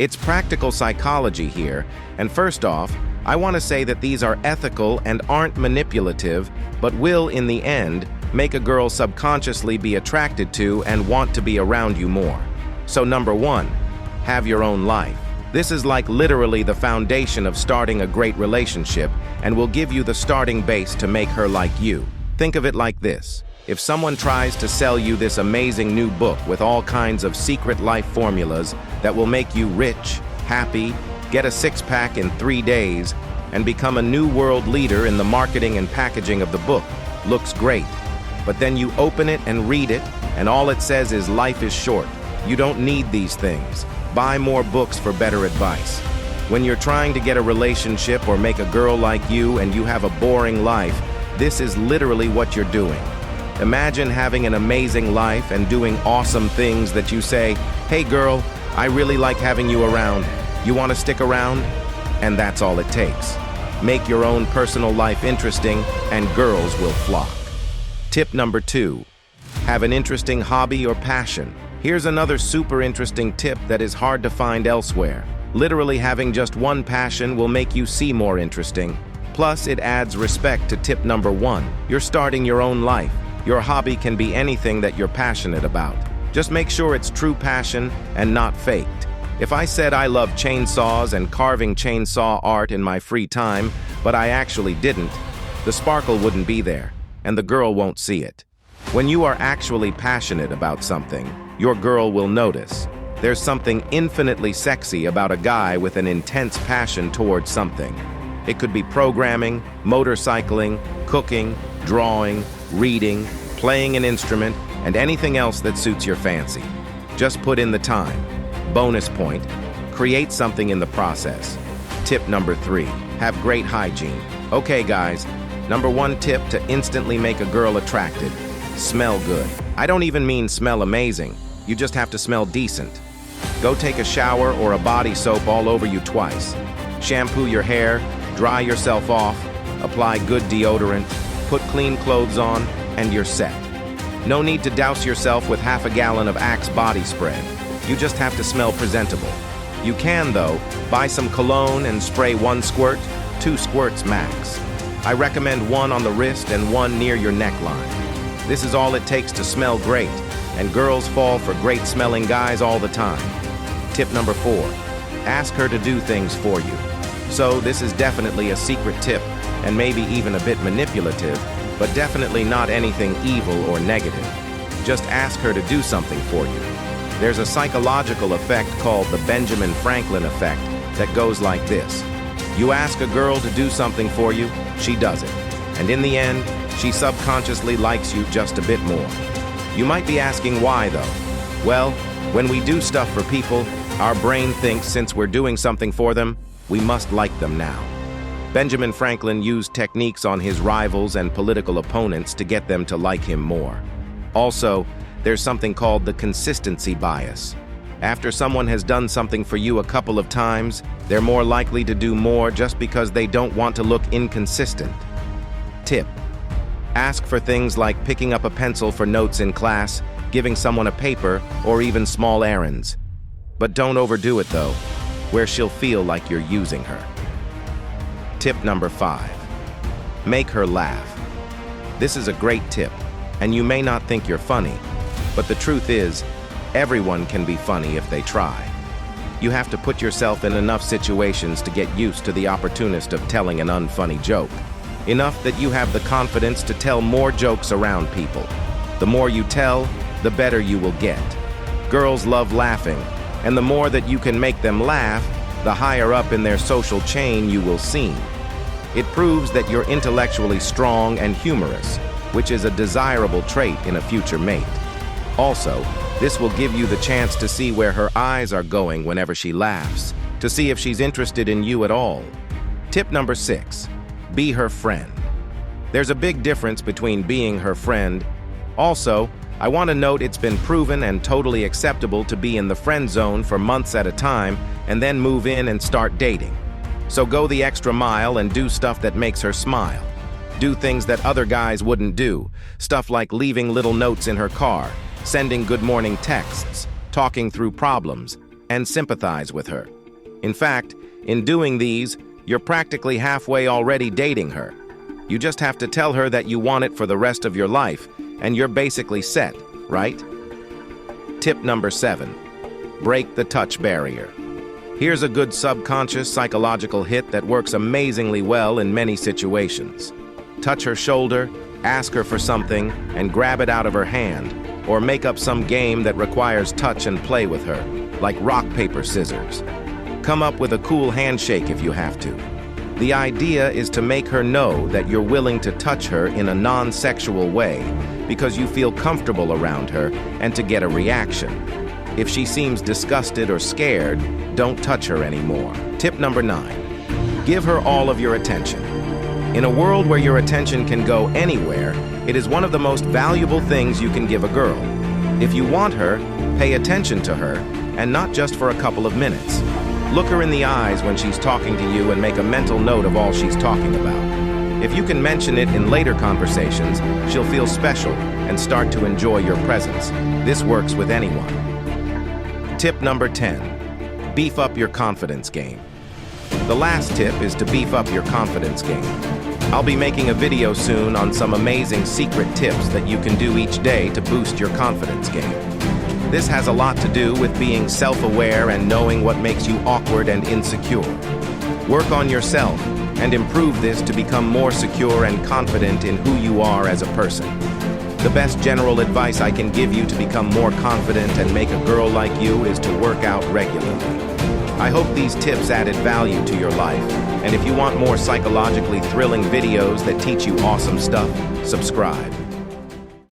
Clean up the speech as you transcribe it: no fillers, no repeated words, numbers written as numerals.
It's practical psychology here, and first off, I want to say that these are ethical and aren't manipulative, but will, in the end, make a girl subconsciously be attracted to and want to be around you more. So number 1, have your own life. This is like literally the foundation of starting a great relationship and will give you the starting base to make her like you. Think of it like this. If someone tries to sell you this amazing new book with all kinds of secret life formulas that will make you rich, happy, get a six-pack in 3 days, and become a new world leader in the marketing and packaging of the book, looks great. But then you open it and read it, and all it says is life is short. You don't need these things. Buy more books for better advice. When you're trying to get a relationship or make a girl like you and you have a boring life, this is literally what you're doing. Imagine having an amazing life and doing awesome things that you say, "Hey girl, I really like having you around. You want to stick around?" And that's all it takes. Make your own personal life interesting and girls will flock. Tip number 2, have an interesting hobby or passion. Here's another super interesting tip that is hard to find elsewhere. Literally having just one passion will make you see more interesting. Plus, it adds respect to tip number 1. You're starting your own life. Your hobby can be anything that you're passionate about. Just make sure it's true passion and not faked. If I said I love chainsaws and carving chainsaw art in my free time, but I actually didn't, the sparkle wouldn't be there, and the girl won't see it. When you are actually passionate about something, your girl will notice. There's something infinitely sexy about a guy with an intense passion towards something. It could be programming, motorcycling, cooking, drawing, reading, playing an instrument, and anything else that suits your fancy. Just put in the time. Bonus point, create something in the process. Tip number 3, have great hygiene. Okay guys, number 1 tip to instantly make a girl attracted. Smell good. I don't even mean smell amazing. You just have to smell decent. Go take a shower or a body soap all over you twice. Shampoo your hair, dry yourself off, apply good deodorant, put clean clothes on, and you're set. No need to douse yourself with half a gallon of Axe body spray. You just have to smell presentable. You can, though, buy some cologne and spray 1 squirt, 2 squirts max. I recommend 1 on the wrist and 1 near your neckline. This is all it takes to smell great, and girls fall for great-smelling guys all the time. Tip number 4, ask her to do things for you. So this is definitely a secret tip, and maybe even a bit manipulative, but definitely not anything evil or negative. Just ask her to do something for you. There's a psychological effect called the Benjamin Franklin effect that goes like this. You ask a girl to do something for you, she does it. And in the end, she subconsciously likes you just a bit more. You might be asking why though? Well, when we do stuff for people, our brain thinks since we're doing something for them, we must like them now. Benjamin Franklin used techniques on his rivals and political opponents to get them to like him more. Also, there's something called the consistency bias. After someone has done something for you a couple of times, they're more likely to do more just because they don't want to look inconsistent. Tip: ask for things like picking up a pencil for notes in class, giving someone a paper, or even small errands. But don't overdo it though, where she'll feel like you're using her. Tip number 5, make her laugh. This is a great tip, and you may not think you're funny, but the truth is, everyone can be funny if they try. You have to put yourself in enough situations to get used to the opportunist of telling an unfunny joke. Enough that you have the confidence to tell more jokes around people. The more you tell, the better you will get. Girls love laughing, and the more that you can make them laugh, the higher up in their social chain you will seem. It proves that you're intellectually strong and humorous, which is a desirable trait in a future mate. Also, this will give you the chance to see where her eyes are going whenever she laughs, to see if she's interested in you at all. Tip number 6, be her friend. There's a big difference between being her friend. Also, I want to note it's been proven and totally acceptable to be in the friend zone for months at a time and then move in and start dating. So go the extra mile and do stuff that makes her smile. Do things that other guys wouldn't do, stuff like leaving little notes in her car, sending good morning texts, talking through problems, and sympathize with her. In fact, in doing these, you're practically halfway already dating her. You just have to tell her that you want it for the rest of your life, and you're basically set, right? Tip number 7. Break the touch barrier. Here's a good subconscious psychological hit that works amazingly well in many situations. Touch her shoulder, ask her for something, and grab it out of her hand, or make up some game that requires touch and play with her, like rock, paper, scissors. Come up with a cool handshake if you have to. The idea is to make her know that you're willing to touch her in a non-sexual way because you feel comfortable around her and to get a reaction. If she seems disgusted or scared, don't touch her anymore. Tip number 9. Give her all of your attention. In a world where your attention can go anywhere, it is one of the most valuable things you can give a girl. If you want her, pay attention to her, and not just for a couple of minutes. Look her in the eyes when she's talking to you and make a mental note of all she's talking about. If you can mention it in later conversations, she'll feel special and start to enjoy your presence. This works with anyone. Tip number 10. Beef up your confidence game. The last tip is to beef up your confidence game. I'll be making a video soon on some amazing secret tips that you can do each day to boost your confidence game. This has a lot to do with being self-aware and knowing what makes you awkward and insecure. Work on yourself and improve this to become more secure and confident in who you are as a person. The best general advice I can give you to become more confident and make a girl like you is to work out regularly. I hope these tips added value to your life, and if you want more psychologically thrilling videos that teach you awesome stuff, subscribe.